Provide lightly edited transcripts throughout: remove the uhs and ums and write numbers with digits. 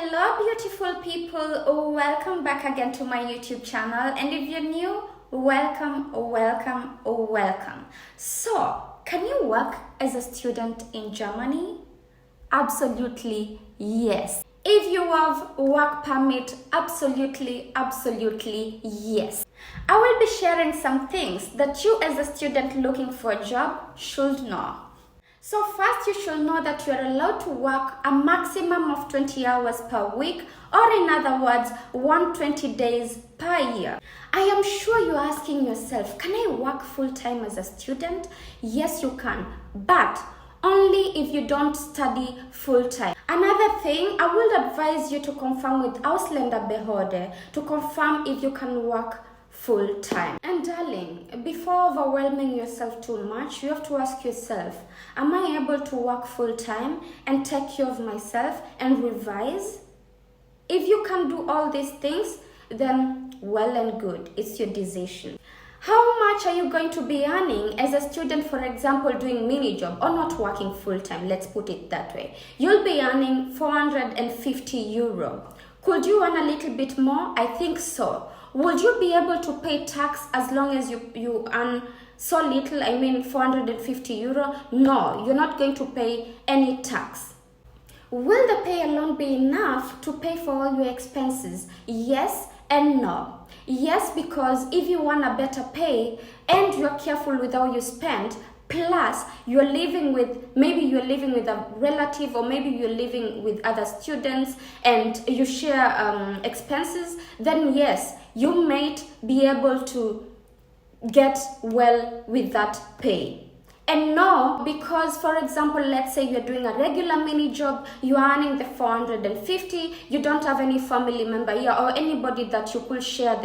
Hello beautiful people, welcome back again to my YouTube channel, and if you're new, welcome. So, can you work as a student in Germany? Absolutely yes. If you have work permit, absolutely yes. I will be sharing some things that you as a student looking for a job should know. So first, you should know that you are allowed to work a maximum of 20 hours per week, or in other words, 120 days per year. I am sure you're asking yourself, can I work full-time as a student? Yes, you can, but only if you don't study full-time. Another thing, I will advise you to confirm with Ausländerbehörde to confirm if you can work full-time. And darling, before overwhelming yourself too much, you have to ask yourself, am I able to work full-time and take care of myself and revise? If you can do all these things, then well and good, it's your decision. How much are you going to be earning as a student, for example, doing mini job or not working full-time? Let's put it that way. You'll be earning 450 euro. Could you earn a little bit more? I think so. Would you be able to pay tax as long as you earn so little? I mean 450 euro? No, you're not going to pay any tax. Will the pay alone be enough to pay for all your expenses? Yes and no. Yes, because if you want a better pay and you're careful with how you spend, plus maybe you're living with a relative, or maybe you're living with other students and you share expenses, then yes, you might be able to get well with that pay. And no, because for example, let's say you're doing a regular mini job, you're earning the 450, you don't have any family member here or anybody that you could share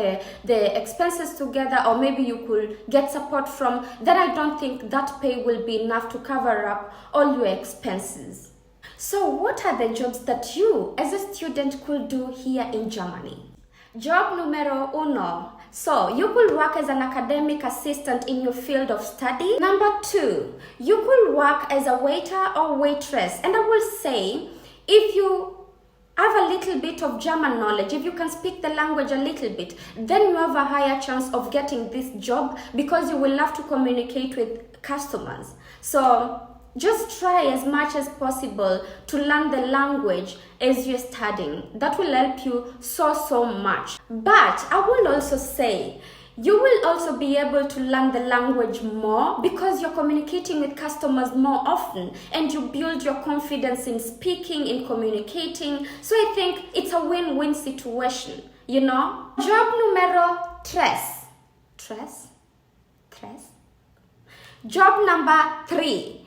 the expenses together, or maybe you could get support from, then I don't think that pay will be enough to cover up all your expenses. So what are the jobs that you as a student could do here in Germany? Job numero uno. So, you could work as an academic assistant in your field of study. Number 2, you could work as a waiter or waitress. And I will say, if you have a little bit of German knowledge, if you can speak the language a little bit, then you have a higher chance of getting this job because you will have to communicate with customers. So, just try as much as possible to learn the language as you're studying. That will help you so much. But I will also say, you will also be able to learn the language more because you're communicating with customers more often, and you build your confidence in speaking, in communicating. So I think it's a win-win situation, you know? Job numero 3. Job number 3.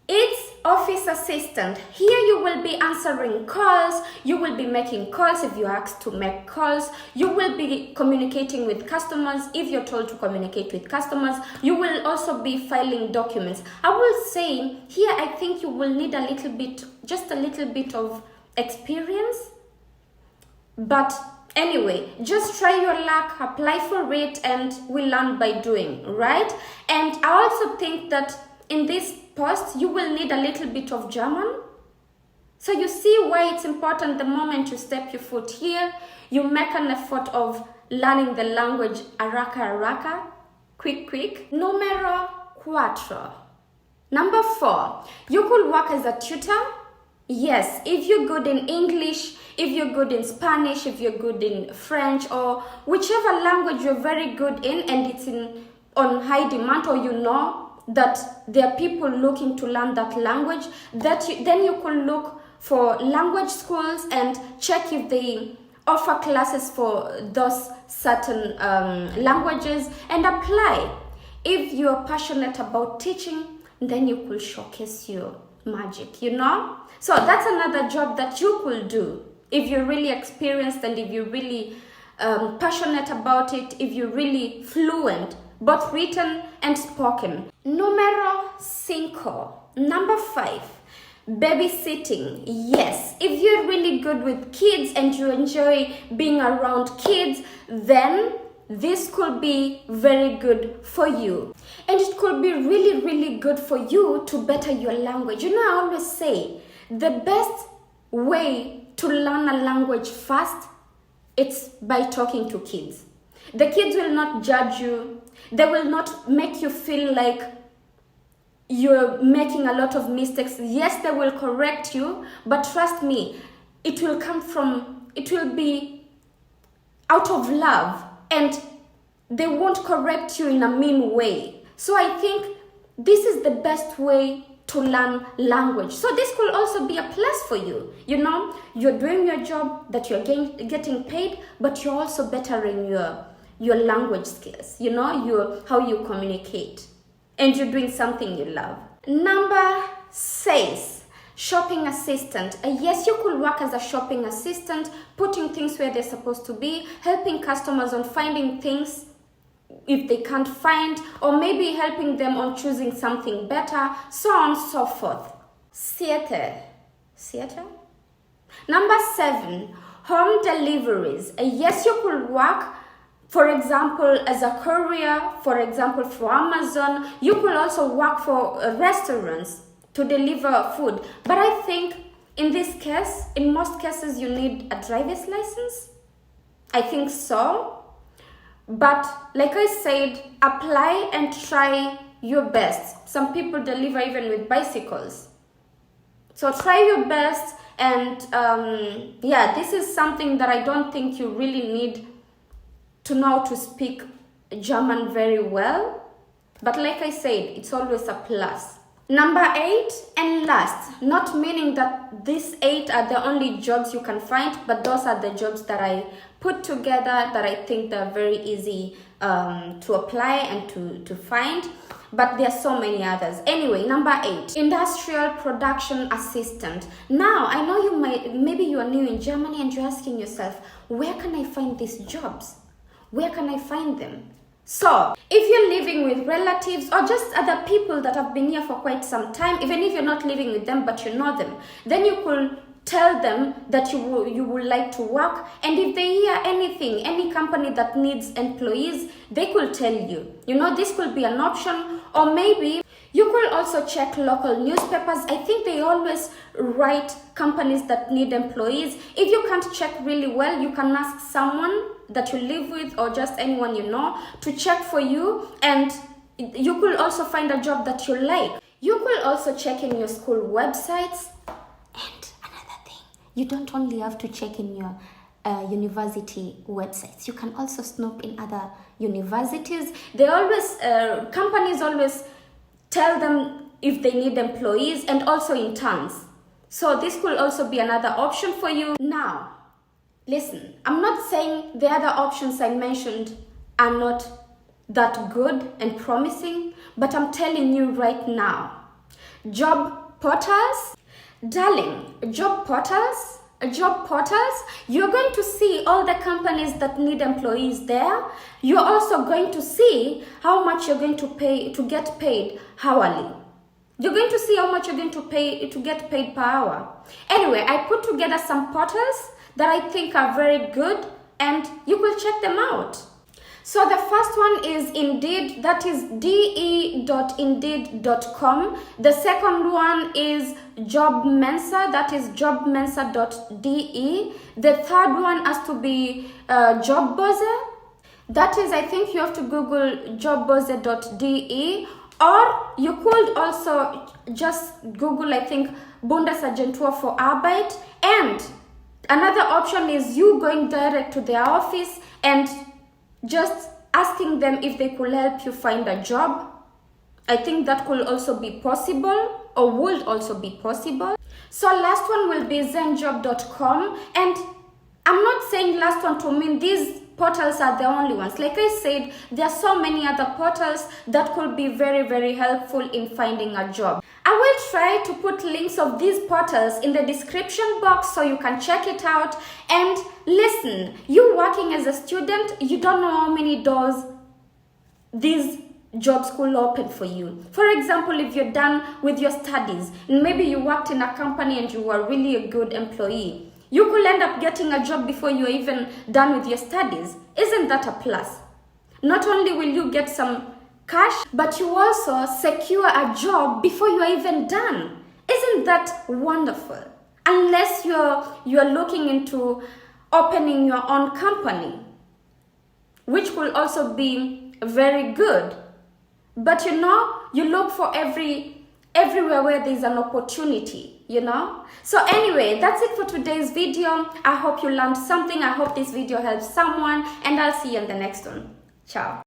It's office assistant. Here you will be answering calls, you will be making calls if you're asked to make calls, you will be communicating with customers if you're told to communicate with customers, you will also be filing documents. I will say here I think you will need just a little bit of experience, but anyway, just try your luck, apply for it, and we learn by doing, right? And I also think that in this post, you will need a little bit of German. So you see why it's important the moment you step your foot here, you make an effort of learning the language haraka, quick. Numero 4. Number 4, you could work as a tutor. Yes, if you're good in English, if you're good in Spanish, if you're good in French, or whichever language you're very good in and it's on high demand, or you know that there are people looking to learn that language, then you could look for language schools and check if they offer classes for those certain languages and apply. If you're passionate about teaching, then you could showcase your magic, you know? So that's another job that you could do if you're really experienced and if you're really passionate about it, if you're really fluent, both written and spoken. Numero 5. Number 5, babysitting. Yes, if you're really good with kids and you enjoy being around kids, then this could be very good for you. And it could be really good for you to better your language. You know, I always say the best way to learn a language fast, it's by talking to kids. The kids will not judge you. They will not make you feel like you're making a lot of mistakes. Yes, they will correct you, but trust me, it will be out of love, and they won't correct you in a mean way. So I think this is the best way to learn language. So this could also be a plus for you. You're doing your job, that you're getting paid, but you're also bettering your language skills, how you communicate, and you're doing something you love. Number 6, shopping assistant. Yes, you could work as a shopping assistant, putting things where they're supposed to be, helping customers on finding things if they can't find, or maybe helping them on choosing something better, so on and so forth. Theater. Number 7, home deliveries. Yes, you could work, for example, as a courier, for example, for Amazon. You could also work for restaurants to deliver food. But I think in most cases, you need a driver's license. I think so. But like I said, apply and try your best. Some people deliver even with bicycles. So try your best. And this is something that I don't think you really need to know to speak German very well. But like I said, it's always a plus. Number 8 and last, not meaning that these 8 are the only jobs you can find, but those are the jobs that I put together that I think they're very easy to apply and to find. But there are so many others. Anyway, number 8, industrial production assistant. Now, I know maybe you are new in Germany and you're asking yourself, where can I find these jobs? Where can I find them? So, if you're living with relatives or just other people that have been here for quite some time, even if you're not living with them but you know them, then you could tell them that you would like to work, and if they hear anything, any company that needs employees, they could tell you. This could be an option, or maybe you could also check local newspapers. I think they always write companies that need employees. If you can't check really well, you can ask someone that you live with or just anyone you know to check for you, and you could also find a job that you like. You could also check in your school websites. And another thing, you don't only have to check in your university websites. You can also snoop in other universities. Companies always tell them if they need employees, and also interns. So this could also be another option for you. Now, listen, I'm not saying the other options I mentioned are not that good and promising, but I'm telling you right now, job portals, darling, job portals, you're going to see all the companies that need employees there. You're also going to see how much you're going to pay to get paid hourly. You're going to see how much you're going to pay to get paid per hour. Anyway, I put together some portals that I think are very good, and you will check them out. So the first one is Indeed, that is de.indeed.com. The second one is Job Mensa, that is jobmensa.de. The third one has to be Jobbörse. That is, I think you have to Google jobbörse.de, or you could also just Google, I think, Bundesagentur für Arbeit. And another option is you going direct to their office and just asking them if they could help you find a job. I think that could also be possible, or would also be possible. So last one will be zenjob.com, and I'm not saying last one to mean these portals are the only ones. Like I said, there are so many other portals that could be very, very helpful in finding a job. I will try to put links of these portals in the description box so you can check it out. And listen, you working as a student, you don't know how many doors these jobs could open for you. For example, if you're done with your studies, and maybe you worked in a company and you were really a good employee, you could end up getting a job before you're even done with your studies. Isn't that a plus? Not only will you get some cash, but you also secure a job before you're even done. Isn't that wonderful? unless you're looking into opening your own company, which will also be very good. But you look for everywhere where there's an opportunity, So anyway, that's it for today's video. I hope you learned something. I hope this video helps someone, and I'll see you in the next one. Ciao.